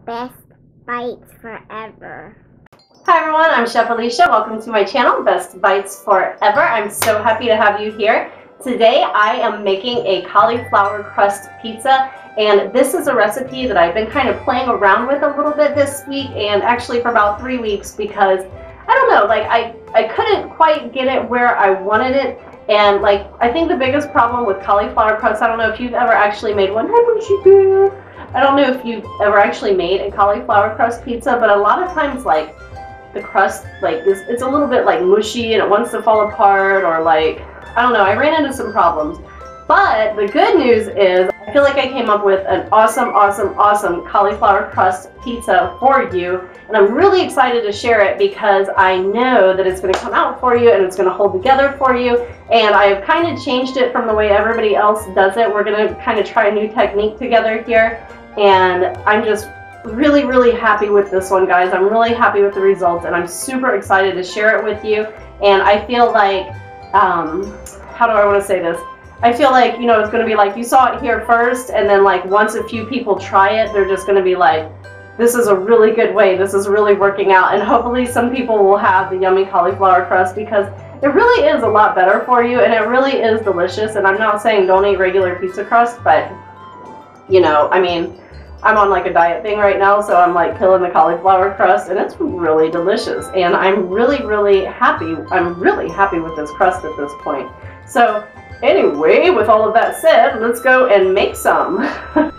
Best Bites Forever. Hi everyone, I'm Chef Alicia. Welcome to my channel, Best Bites Forever. I'm so happy to have you here. Today I am making a cauliflower crust pizza, and this is a recipe that I've been kind of playing around with a little bit this week, and actually for about 3 weeks, because I don't know, like I couldn't quite get it where I wanted it. And like, I think the biggest problem with cauliflower crust, I don't know if you've ever actually made one. I don't know if you've ever actually made a cauliflower crust pizza, but a lot of times like the crust like it's a little bit like mushy and it wants to fall apart, or like, I don't know, I ran into some problems. But the good news is I feel like I came up with an awesome cauliflower crust pizza for you, and I'm really excited to share it because I know that it's going to come out for you and it's going to hold together for you. And I've kind of changed it from the way everybody else does it. We're going to kind of try a new technique together here, and I'm just really happy with this one, guys. I'm really happy with the results, and I'm super excited to share it with you. And I feel like, how do I want to say this? I feel like, you know, it's going to be like you saw it here first, and then like once a few people try it, they're just going to be like, this is a really good way, this is really working out. And hopefully some people will have the yummy cauliflower crust, because it really is a lot better for you and it really is delicious. And I'm not saying don't eat regular pizza crust, but you know, I mean, I'm on like a diet thing right now, so I'm like killing the cauliflower crust, and it's really delicious. And I'm really happy. I'm really happy with this crust at this point. So anyway, with all of that said, let's go and make some.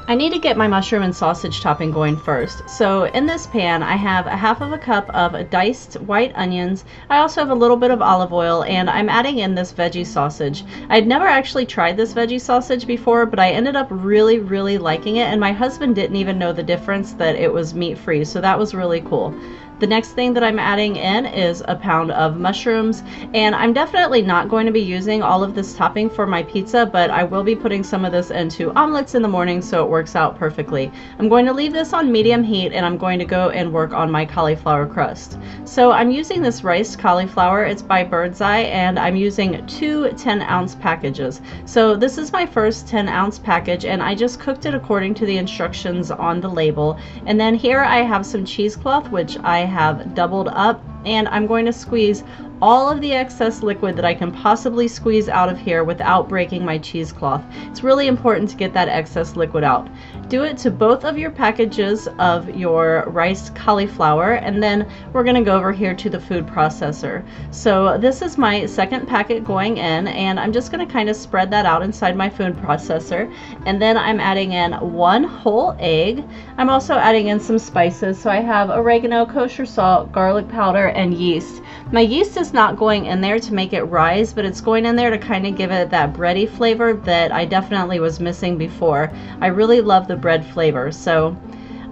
I need to get my mushroom and sausage topping going first. So in this pan, I have a 1/2 cup of diced white onions. I also have a little bit of olive oil, and I'm adding in this veggie sausage. I'd never actually tried this veggie sausage before, but I ended up really liking it, and my husband didn't even know the difference that it was meat-free, so that was really cool. The next thing that I'm adding in is a pound of mushrooms, and I'm definitely not going to be using all of this topping for my pizza, but I will be putting some of this into omelets in the morning, so it works out perfectly. I'm going to leave this on medium heat, and I'm going to go and work on my cauliflower crust. So I'm using this riced cauliflower. It's by Bird's Eye, and I'm using 2 10-ounce packages. So this is my first 10-ounce package, and I just cooked it according to the instructions on the label. And then here I have some cheesecloth, which I have doubled up, and I'm going to squeeze all of the excess liquid that I can possibly squeeze out of here without breaking my cheesecloth. It's really important to get that excess liquid out. Do it to both of your packages of your riced cauliflower, and then we're going to go over here to the food processor. So this is my second packet going in, and I'm just going to kind of spread that out inside my food processor. And then I'm adding in 1 whole egg. I'm also adding in some spices. So I have oregano, kosher salt, garlic powder, and yeast. My yeast is not going in there to make it rise, but it's going in there to kind of give it that bready flavor that I definitely was missing before. I really love the bread flavor. So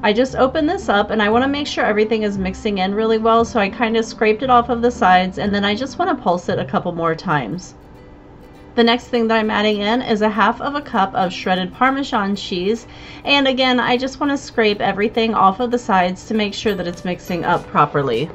I just opened this up, and I want to make sure everything is mixing in really well, so I kind of scraped it off of the sides, and then I just want to pulse it a couple more times. The next thing that I'm adding in is a 1/2 cup of shredded Parmesan cheese, and again, I just want to scrape everything off of the sides to make sure that it's mixing up properly.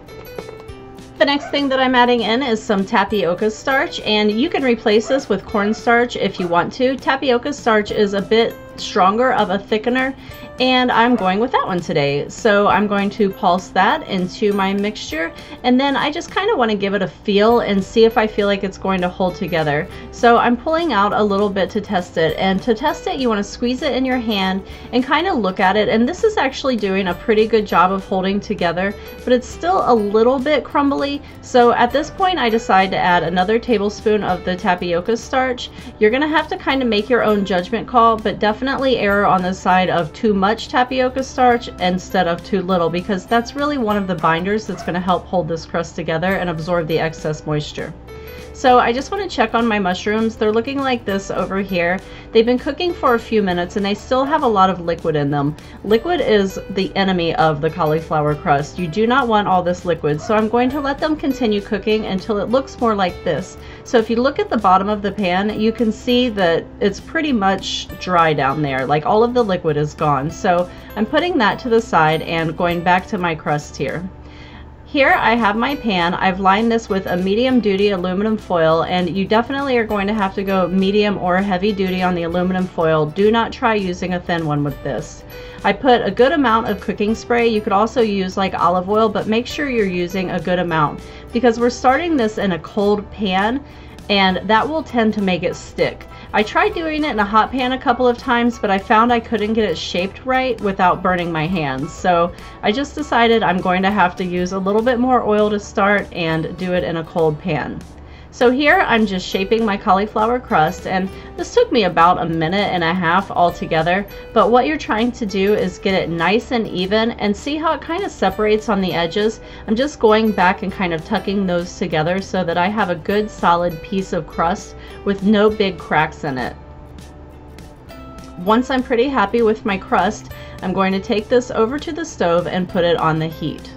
The next thing that I'm adding in is some tapioca starch, and you can replace this with cornstarch if you want to. Tapioca starch is a bit stronger of a thickener, and I'm going with that one today. So I'm going to pulse that into my mixture, and then I just kind of want to give it a feel and see if I feel like it's going to hold together. So I'm pulling out a little bit to test it, and to test it you want to squeeze it in your hand and kind of look at it, and this is actually doing a pretty good job of holding together, but it's still a little bit crumbly. So at this point I decide to add another tablespoon of the tapioca starch. You're gonna have to kind of make your own judgment call, but definitely err on the side of too much tapioca starch instead of too little, because that's really one of the binders that's going to help hold this crust together and absorb the excess moisture. So I just want to check on my mushrooms. They're looking like this over here. They've been cooking for a few minutes, and they still have a lot of liquid in them. Liquid is the enemy of the cauliflower crust. You do not want all this liquid, so I'm going to let them continue cooking until it looks more like this. So if you look at the bottom of the pan, you can see that it's pretty much dry down there, like all of the liquid is gone. So I'm putting that to the side and going back to my crust here. Here I have my pan. I've lined this with a medium duty aluminum foil, and you definitely are going to have to go medium or heavy duty on the aluminum foil. Do not try using a thin one with this. I put a good amount of cooking spray. You could also use like olive oil, but make sure you're using a good amount because we're starting this in a cold pan and that will tend to make it stick. I tried doing it in a hot pan a couple of times, but I found I couldn't get it shaped right without burning my hands. So I just decided I'm going to have to use a little bit more oil to start and do it in a cold pan. So here I'm just shaping my cauliflower crust, and this took me about a minute and a half altogether, but what you're trying to do is get it nice and even and see how it kind of separates on the edges. I'm just going back and kind of tucking those together so that I have a good solid piece of crust with no big cracks in it. Once I'm pretty happy with my crust, I'm going to take this over to the stove and put it on the heat.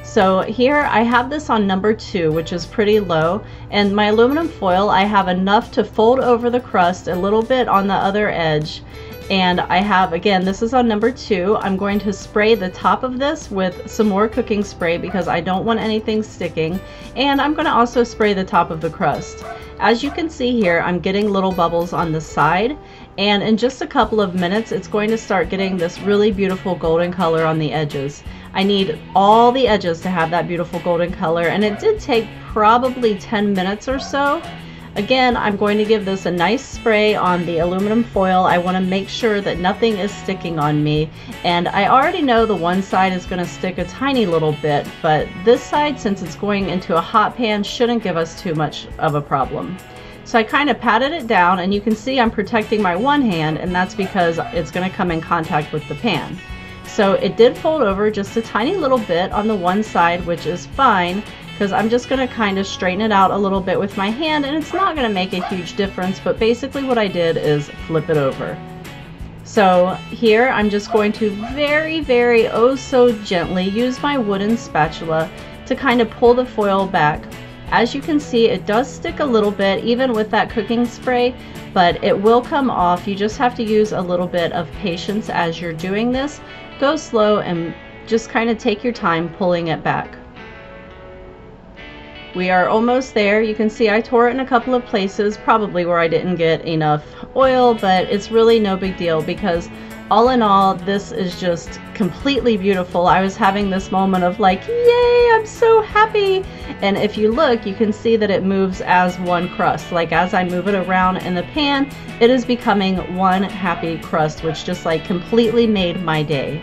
So here I have this on number 2, which is pretty low, and my aluminum foil, I have enough to fold over the crust a little bit on the other edge. And I have, again, this is on number 2. I'm going to spray the top of this with some more cooking spray because I don't want anything sticking. And I'm going to also spray the top of the crust. As you can see here, I'm getting little bubbles on the side. And in just a couple of minutes, it's going to start getting this really beautiful golden color on the edges. I need all the edges to have that beautiful golden color, and it did take probably 10 minutes or so. Again, I'm going to give this a nice spray on the aluminum foil. I want to make sure that nothing is sticking on me, and I already know the one side is going to stick a tiny little bit, but this side, since it's going into a hot pan, shouldn't give us too much of a problem. So I kind of patted it down, and you can see I'm protecting my one hand, and that's because it's going to come in contact with the pan. So it did fold over just a tiny little bit on the one side, which is fine because I'm just going to kind of straighten it out a little bit with my hand, and it's not going to make a huge difference, but basically what I did is flip it over. So here I'm just going to very oh so gently use my wooden spatula to kind of pull the foil back. As you can see, it does stick a little bit even with that cooking spray, but it will come off. You just have to use a little bit of patience as you're doing this. Go slow and just kind of take your time pulling it back. We are almost there. You can see I tore it in a couple of places, probably where I didn't get enough oil, but it's really no big deal because all in all, this is just completely beautiful. I was having this moment of like, yay, I'm so happy. And if you look, you can see that it moves as one crust. Like as I move it around in the pan, it is becoming one happy crust, which just like completely made my day.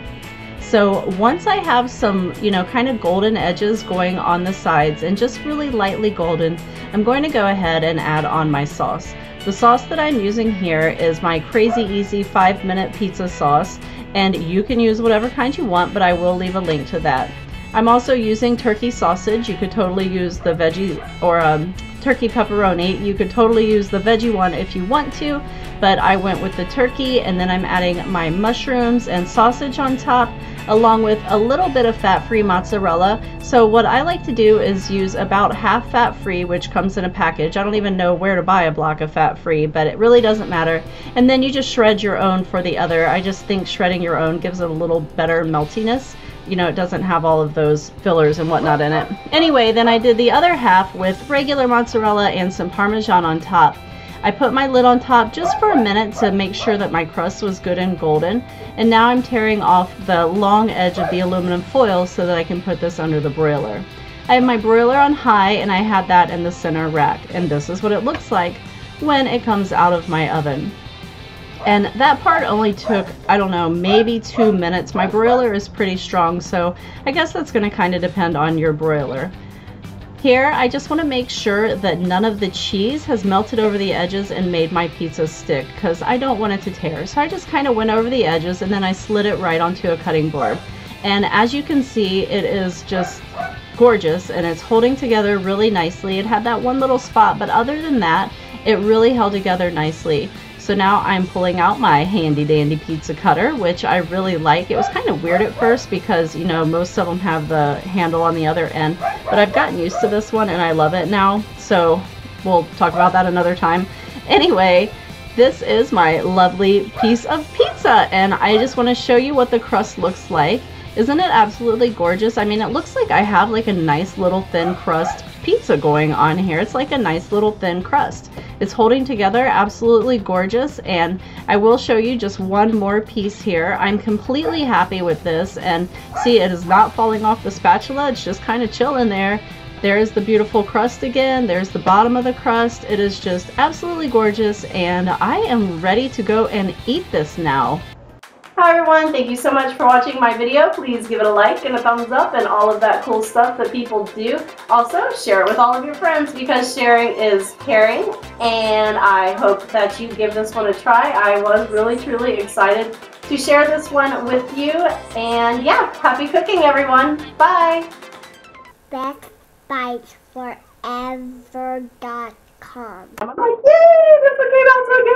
So once I have some, kind of golden edges going on the sides and just really lightly golden, I'm going to go ahead and add on my sauce. The sauce that I'm using here is my Crazy Easy 5-minute pizza sauce, and you can use whatever kind you want, but I will leave a link to that. I'm also using turkey sausage. You could totally use the veggie or turkey pepperoni. You could totally use the veggie one if you want to, but I went with the turkey, and then I'm adding my mushrooms and sausage on top, along with a little bit of fat-free mozzarella. So what I like to do is use about half fat-free, which comes in a package. I don't even know where to buy a block of fat-free, but it really doesn't matter. And then you just shred your own for the other. I just think shredding your own gives it a little better meltiness. It doesn't have all of those fillers and whatnot in it. Anyway, then I did the other half with regular mozzarella and some Parmesan on top. I put my lid on top just for a minute to make sure that my crust was good and golden. And now I'm tearing off the long edge of the aluminum foil so that I can put this under the broiler. I have my broiler on high, and I had that in the center rack. And this is what it looks like when it comes out of my oven. And that part only took, I don't know, maybe 2 minutes. My broiler is pretty strong, so I guess that's going to kind of depend on your broiler. Here, I just want to make sure that none of the cheese has melted over the edges and made my pizza stick, because I don't want it to tear. So I just kind of went over the edges, and then I slid it right onto a cutting board. And as you can see, it is just gorgeous, and it's holding together really nicely. It had that one little spot, but other than that, it really held together nicely. So now I'm pulling out my handy dandy pizza cutter, which I really like. It was kind of weird at first because, most of them have the handle on the other end, but I've gotten used to this one and I love it now. So we'll talk about that another time. Anyway, this is my lovely piece of pizza, and I just want to show you what the crust looks like. Isn't it absolutely gorgeous? I mean, it looks like I have like a nice little thin crust pizza going on here. It's like a nice little thin crust. It's holding together, absolutely gorgeous, and I will show you just one more piece here. I'm completely happy with this, and see, it is not falling off the spatula. It's just kind of chilling there. There's the beautiful crust again. There's the bottom of the crust. It is just absolutely gorgeous, and I am ready to go and eat this now. Hi everyone, thank you so much for watching my video. Please give it a like and a thumbs up and all of that cool stuff that people do. Also, share it with all of your friends because sharing is caring, and I hope that you give this one a try. I was really truly excited to share this one with you, and yeah, happy cooking everyone. Bye! bestbitesforever.com. I'm like, yay, this one came out so good!